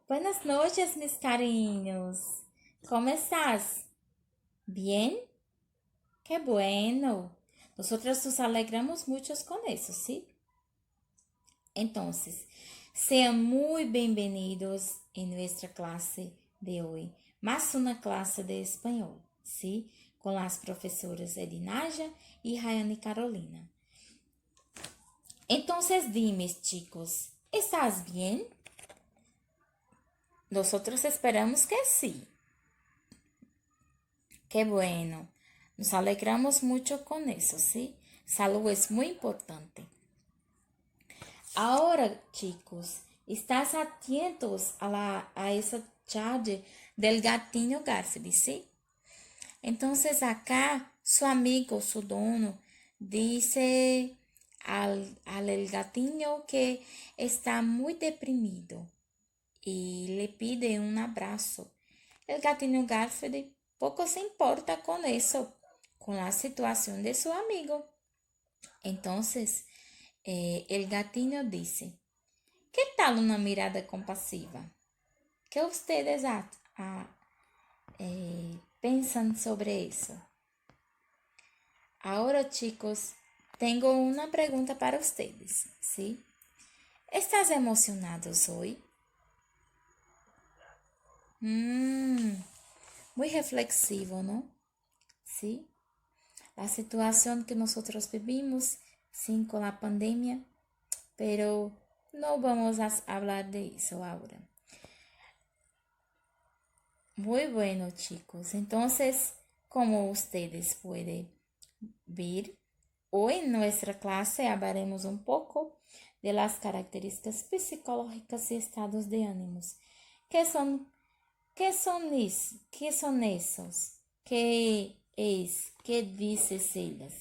Buenas noches, mis cariños. ¿Cómo estás? ¿Bien? Qué bueno. Nosotros nos alegramos mucho con eso, ¿sí? Entonces, sean muy bienvenidos en nuestra clase de hoy. Más una clase de español, ¿sí? Con las profesoras Edinaya y Rayane Carolina. Entonces, dime, chicos, ¿estás bien? Nosotros esperamos que sí. Qué bueno. Nos alegramos mucho con eso, ¿sí? Salud es muy importante. Ahora, chicos, estás atentos a esa charla del gatinho Garfield, ¿sí? Entonces acá su amigo, su dono, dice al el gatinho que está muy deprimido y le pide un abrazo. El gatinho Garfield poco se importa con eso, con la situación de su amigo. Entonces, el gatinho dice, ¿qué tal una mirada compasiva? ¿Qué ustedes piensan sobre eso? Ahora, chicos, tengo una pregunta para ustedes, ¿sí? ¿Estás emocionados hoy? Mm, muy reflexivo, ¿no? Sí. La situación que nosotros vivimos, sin con la pandemia, pero no vamos a hablar de eso ahora. Muy bueno, chicos. Entonces, como ustedes pueden ver, hoy en nuestra clase hablaremos un poco de las características psicológicas y estados de ánimos. ¿Qué son, qué son esos? ¿Qué es? ¿Qué dices ellas?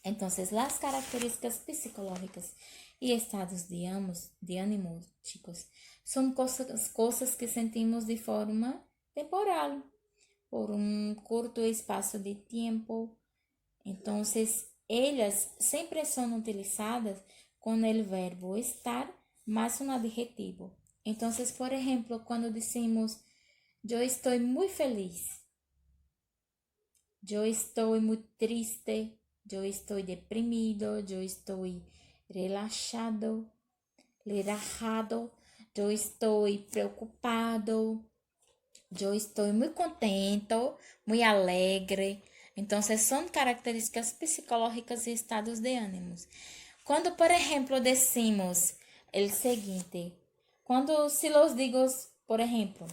Entonces, las características psicológicas y estados de ánimo, chicos, son cosas que sentimos de forma temporal, por un corto espacio de tiempo. Entonces, ellas siempre son utilizadas con el verbo estar más un adjetivo. Entonces, por ejemplo, cuando decimos yo estoy muy feliz, yo estoy muy triste, yo estoy deprimido, yo estoy relajado, relajado, yo estoy preocupado, yo estoy muy contento, muy alegre. Entonces, son características psicológicas y estados de ánimos. Cuando, por ejemplo, decimos el siguiente, cuando si los digo, por ejemplo,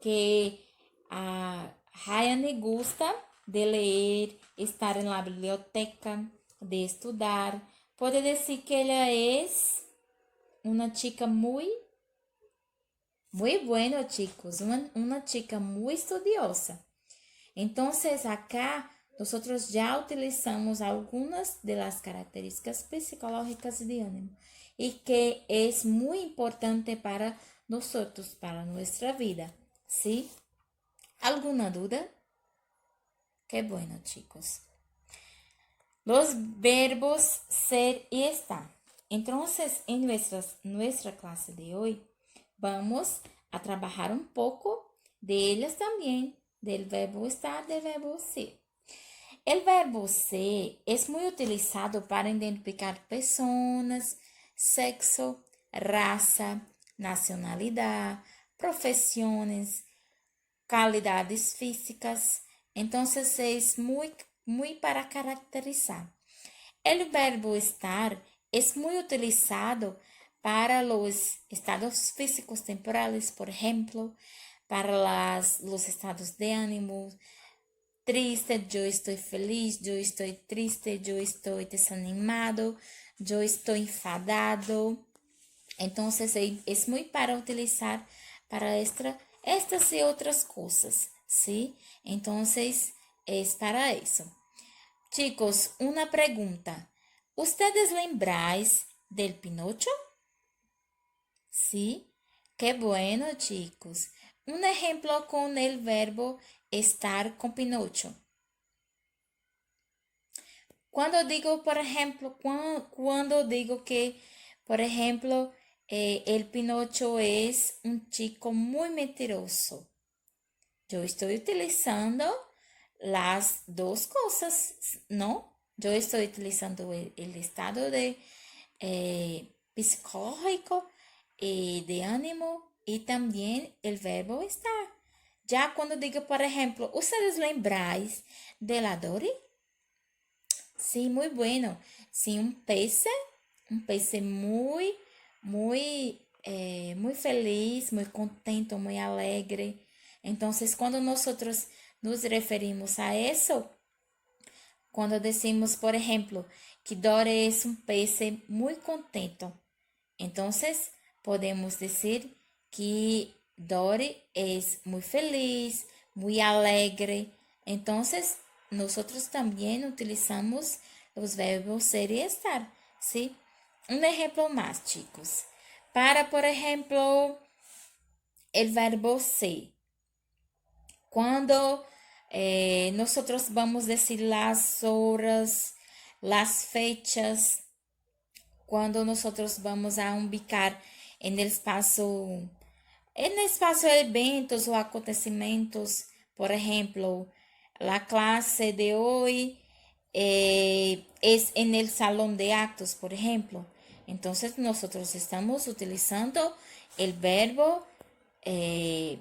que a Rayane gusta de leer, estar en la biblioteca, de estudiar. Puede decir que ella es una chica muy buena, chicos, una chica muy estudiosa. Entonces, acá nosotros ya utilizamos algunas de las características psicológicas de ánimo y que es muy importante para nosotros, para nuestra vida, ¿sí? ¿Alguna duda? Qué bueno, chicos. Los verbos ser y estar. Entonces, en nuestra clase de hoy, vamos a trabajar un poco de ellas también, del verbo estar, del verbo ser. El verbo ser es muy utilizado para identificar personas, sexo, raza, nacionalidad, profesiones, calidades físicas. Entonces es muy para caracterizar. El verbo estar es muy utilizado para los estados físicos temporales, por ejemplo, para los estados de ánimo, triste, yo estoy feliz, yo estoy triste, yo estoy desanimado, yo estoy enfadado. Entonces es muy para utilizar para estas y otras cosas, ¿sí? Entonces es para eso. Chicos, una pregunta. ¿Ustedes lembráis del Pinocho? Sí. Qué bueno, chicos. Un ejemplo con el verbo estar con Pinocho. Cuando digo, por ejemplo, cuando digo que, por ejemplo, el Pinocho es un chico muy mentiroso. Yo estoy utilizando las dos cosas, ¿no? Yo estoy utilizando el estado de psicológico de ánimo y también el verbo estar. Ya cuando digo, por ejemplo, ¿ustedes lembráis de la Dory? Sí, muy bueno. Sí, un pez muy feliz, muy contento, muy alegre. Entonces, cuando nosotros nos referimos a eso, cuando decimos, por ejemplo, que Dory es un pez muy contento, entonces podemos decir que Dory es muy feliz, muy alegre. Entonces, nosotros también utilizamos los verbos ser y estar, ¿sí? Un ejemplo más, chicos. Para, por ejemplo, el verbo ser. Cuando nosotros vamos a decir las horas, las fechas, cuando nosotros vamos a ubicar en el espacio de eventos o acontecimientos, por ejemplo, la clase de hoy es en el salón de actos, por ejemplo. Entonces nosotros estamos utilizando el verbo eh,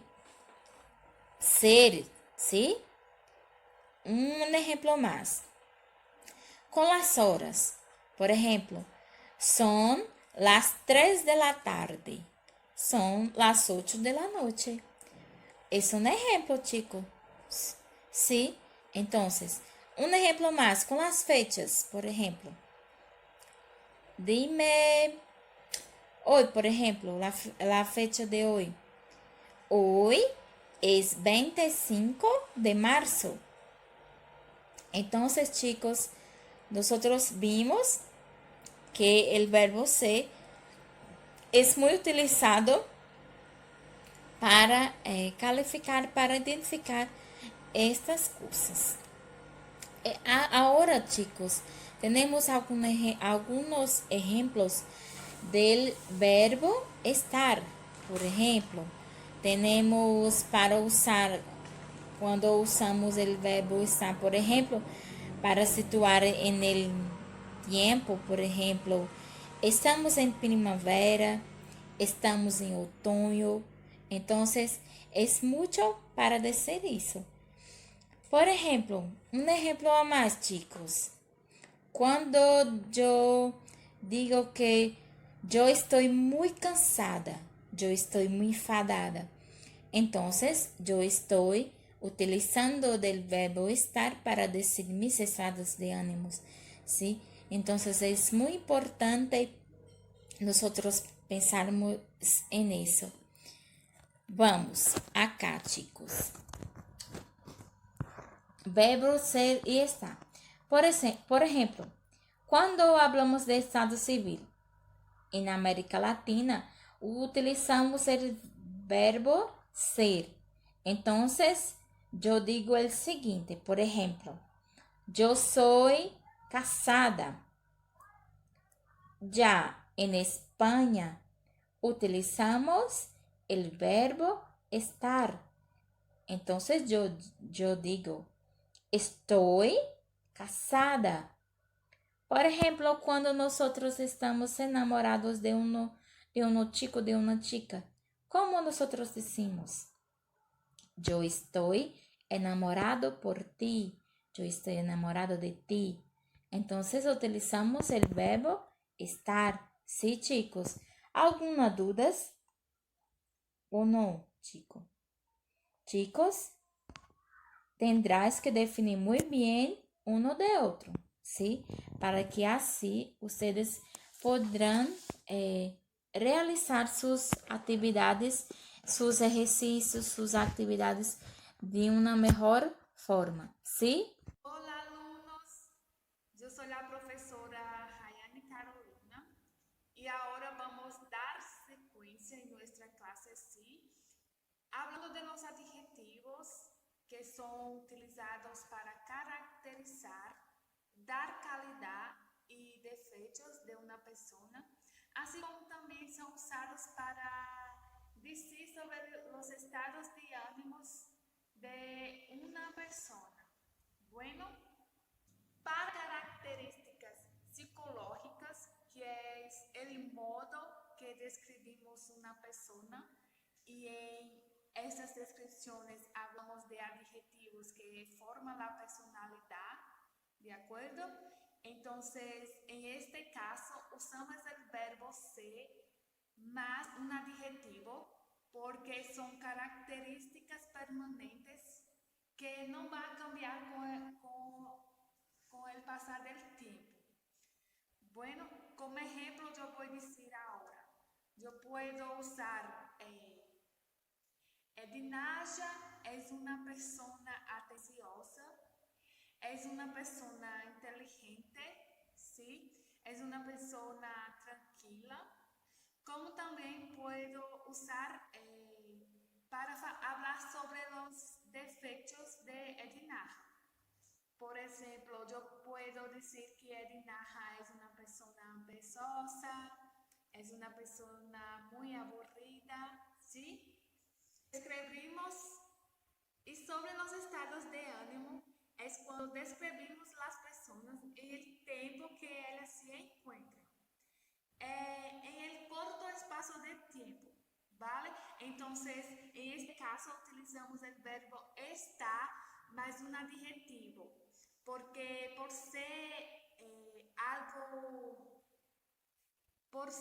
ser, ¿sí? Un ejemplo más. Con las horas, por ejemplo, son las 3 de la tarde, son las 8 de la noche. Es un ejemplo, chicos. Sí, entonces, un ejemplo más con las fechas, por ejemplo. Dime, hoy, por ejemplo, la fecha de hoy. Hoy es 25 de marzo. Entonces, chicos, nosotros vimos que el verbo ser es muy utilizado para calificar, para identificar estas cosas. Ahora, chicos, tenemos algunos ejemplos del verbo estar. Por ejemplo, tenemos para usar, cuando usamos el verbo estar, por ejemplo, para situar en el tiempo, por ejemplo, estamos en primavera, estamos en otoño, entonces es mucho para decir eso. Por ejemplo, un ejemplo más, chicos. Cuando yo digo que yo estoy muy cansada, yo estoy muy enfadada, entonces yo estoy utilizando del verbo estar para decir mis estados de ánimos, ¿sí? Entonces es muy importante nosotros pensarmos en eso. Vamos acá, chicos. Verbo ser y estar. Por ejemplo, cuando hablamos de Estado civil en América Latina, utilizamos el verbo ser. Entonces, yo digo el siguiente, por ejemplo, yo soy casada. Ya en España utilizamos el verbo estar. Entonces, yo digo, estoy casada. Por ejemplo, cuando nosotros estamos enamorados de un chico, de una chica, ¿cómo nosotros decimos? Yo estoy enamorado por ti. Yo estoy enamorado de ti. Entonces utilizamos el verbo estar. ¿Sí, chicos? ¿Alguna dudas? ¿O no, chico? Chicos, tendrás que definir muy bien uno de otro, ¿sí? Para que así ustedes podrán realizar sus actividades, sus ejercicios, sus actividades de una mejor forma, ¿sí? Hola alumnos, yo soy la profesora Rayane Carolina y ahora vamos a dar secuencia en nuestra clase sí, hablando de los adjetivos que son utilizados para caracterizar, dar calidad y defeitos de una persona. así como también son usados para decir sobre los estados de ánimos de una persona. Bueno, para características psicológicas, que es el modo que describimos una persona, y en estas descripciones hablamos de adjetivos que forman la personalidad, ¿de acuerdo? Entonces, en este caso, usamos el verbo ser más un adjetivo porque son características permanentes que no van a cambiar con el pasar del tiempo. Bueno, como ejemplo yo voy a decir ahora, yo puedo usar Edinaya es una persona atenciosa, es una persona inteligente, ¿sí? Es una persona tranquila. Como también puedo usar para hablar sobre los defectos de Edinaja. Por ejemplo, yo puedo decir que Edinaja es una persona perezosa, es una persona muy aburrida, ¿sí? Describimos y sobre los estados de ánimo es cuando describimos las personas en el tiempo que ellas se encuentran. En el corto espacio de tiempo, ¿vale? Entonces, en este caso utilizamos el verbo está más un adjetivo, porque por ser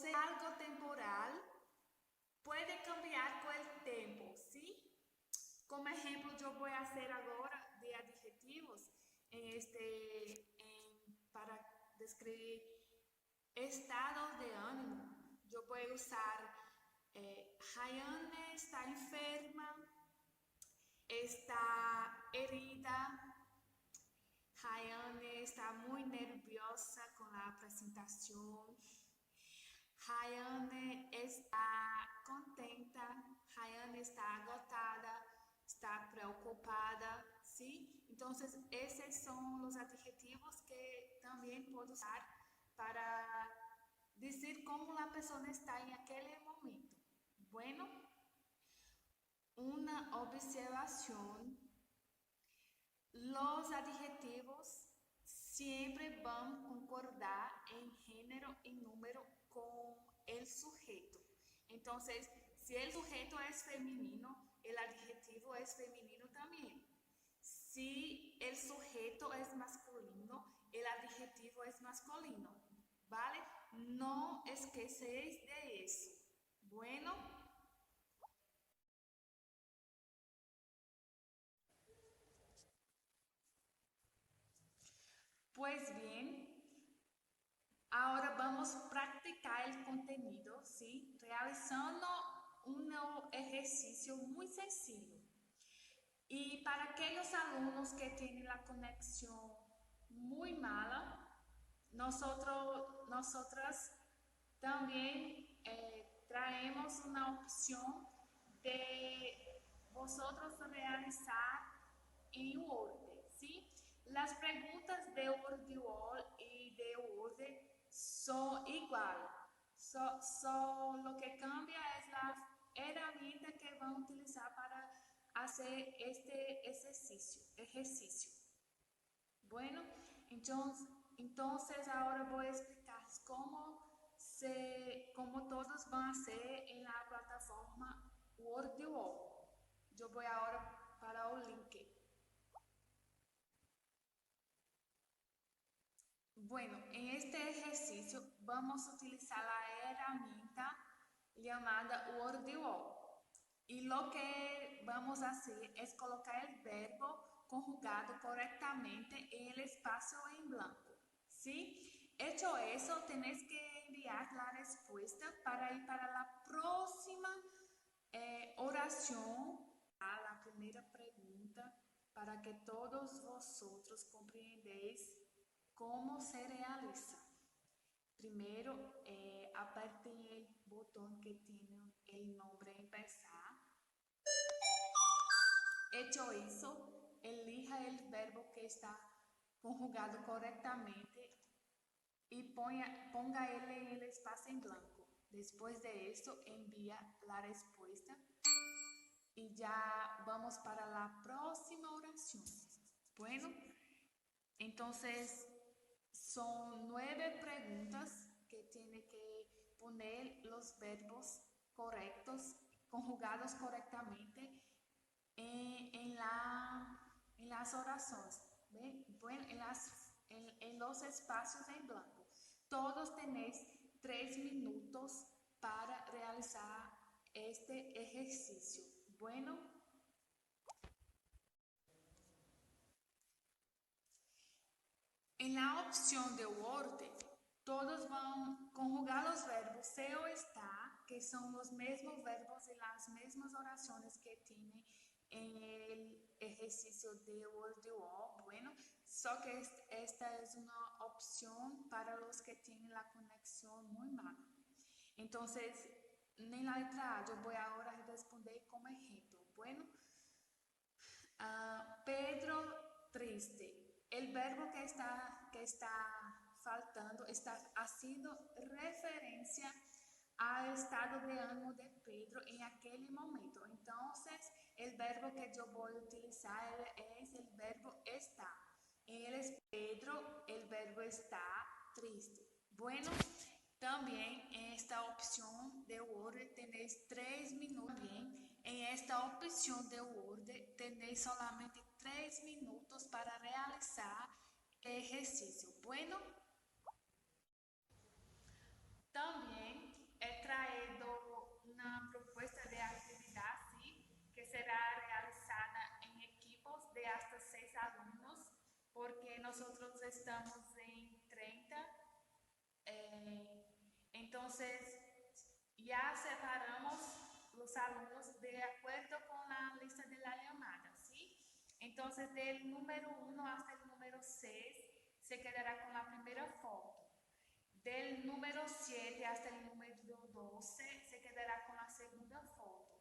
algo temporal, puede cambiar con el tiempo, ¿sí? Como ejemplo, yo voy a hacer ahora de adjetivos para describir estados de ánimo. Yo voy a usar Hayane está enferma, está herida, Hayane está muy nerviosa con la presentación, Hayane está contenta, Hayane está agotada, está preocupada, ¿sí? Entonces, esos son los adjetivos que también puedo usar para decir cómo la persona está en aquel momento. Bueno, una observación, los adjetivos siempre van a concordar en género y número con el sujeto. Entonces, si el sujeto es femenino, el adjetivo es femenino también. Si el sujeto es masculino, el adjetivo es masculino, ¿vale? No esquecéis de eso. Bueno, pues bien, ahora vamos a practicar el contenido, ¿sí? Realizando un ejercicio muy sencillo. Y para aquellos alumnos que tienen la conexión muy mala, nosotras también traemos una opción de vosotros realizar en Word, ¿sí? Las preguntas de Word y de Word son iguales, lo que cambia es la herramienta que van a utilizar para hacer este ejercicio. Bueno, entonces ahora voy a explicar cómo todos van a hacer en la plataforma Word. Yo voy ahora para el link. Bueno, en este ejercicio vamos a utilizar la herramienta llamada Word. Y lo que vamos a hacer es colocar el verbo conjugado correctamente en el espacio en blanco, ¿sí? Hecho eso, tenéis que enviar la respuesta para ir para la próxima oración, a la primera pregunta, para que todos vosotros comprendéis cómo se realiza. Primero, aperten el botón que tiene el nombre empezar. Hecho eso, elija el verbo que está conjugado correctamente y ponga él en el espacio en blanco. Después de esto, envía la respuesta y ya vamos para la próxima oración. Bueno, entonces son 9 preguntas que tiene que poner los verbos correctos, conjugados correctamente en las oraciones. ¿Ve? Bueno, en los espacios en blanco. Todos tenéis 3 minutos para realizar este ejercicio. Bueno, en la opción de Word, todos van a conjugar los verbos ser o estar, que son los mismos verbos y las mismas oraciones que tiene en el ejercicio de Word. Bueno, só que esta es una opción para los que tienen la conexión muy mala. Entonces, en la letra A, yo voy ahora a responder como ejemplo. Bueno, Pedro triste. El verbo que está faltando está haciendo referencia al estado de ánimo de Pedro en aquel momento. Entonces, el verbo que yo voy a utilizar es el verbo está. Él es Pedro, el verbo está triste. Bueno, también en esta opción de Word tenéis 3 minutos. Bien, en esta opción de Word tenéis solamente 3 minutos para realizar el ejercicio. Bueno, también he traído una propuesta de actividad, ¿sí? Que será realizada en equipos de hasta 6 alumnos, porque nosotros estamos en 30. Entonces, ya separamos los alumnos de acuerdo con la lista de la llamada, ¿sí? Entonces, del número 1 hasta el número 6 se quedará con la primera foto. Del número 7 hasta el número 12 se quedará con la segunda foto.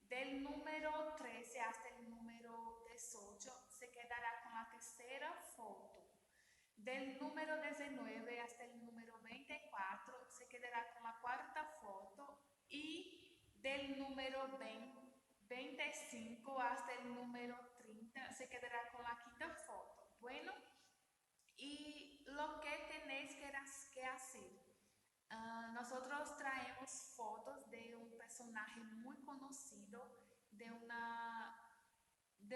Del número 13 hasta el número 18 se quedará con la tercera foto. Del número 19 hasta el número 24 se quedará con la cuarta foto y del número 25 hasta el número 30 se quedará con la quinta foto. Bueno, y lo que tenéis que hacer, nosotros traemos fotos de un personaje muy conocido, de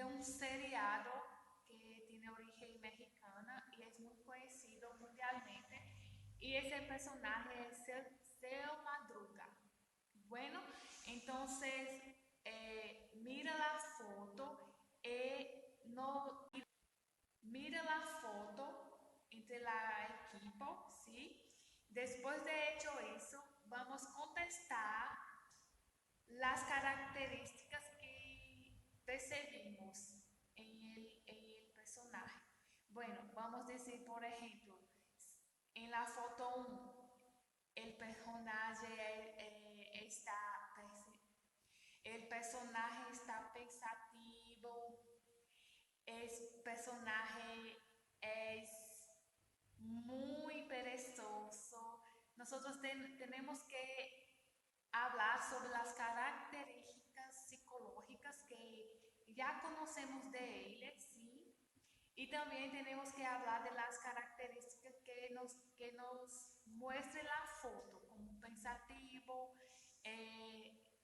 un seriado que tiene origen mexicana y es muy conocido mundialmente. Y ese personaje es Seo Madruga. Bueno, entonces mira la foto no, mira la foto entre la equipo, ¿sí? Después de hecho eso, vamos a contestar las características que percibimos en el personaje. Bueno, vamos a decir, por ejemplo, en la foto 1, el personaje está pensativo, el personaje es muy perezoso. Nosotros tenemos que hablar sobre las características psicológicas que ya conocemos de él, ¿sí? Y también tenemos que hablar de las características que nos muestre la foto, como pensativo,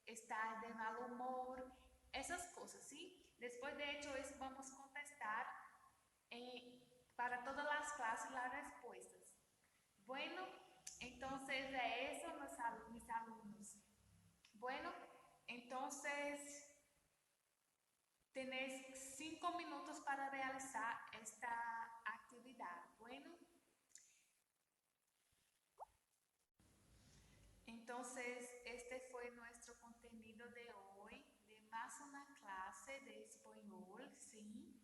estar de mal humor, esas cosas, ¿sí? Después de hecho eso vamos a contestar para todas las clases las respuestas. Bueno, entonces de eso mis alumnos. Bueno, entonces tenéis 5 minutos para realizar esta actividad. Bueno, entonces este fue nuestro contenido de hoy, de más una clase de español, ¿sí?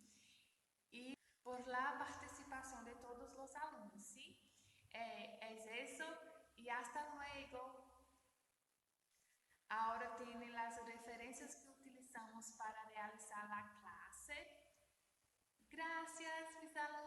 Y por la participación de todos los alumnos, ¿sí? Es eso y hasta luego. Ahora tienen las referencias que utilizamos para realizar la clase. Gracias, mis alumnos.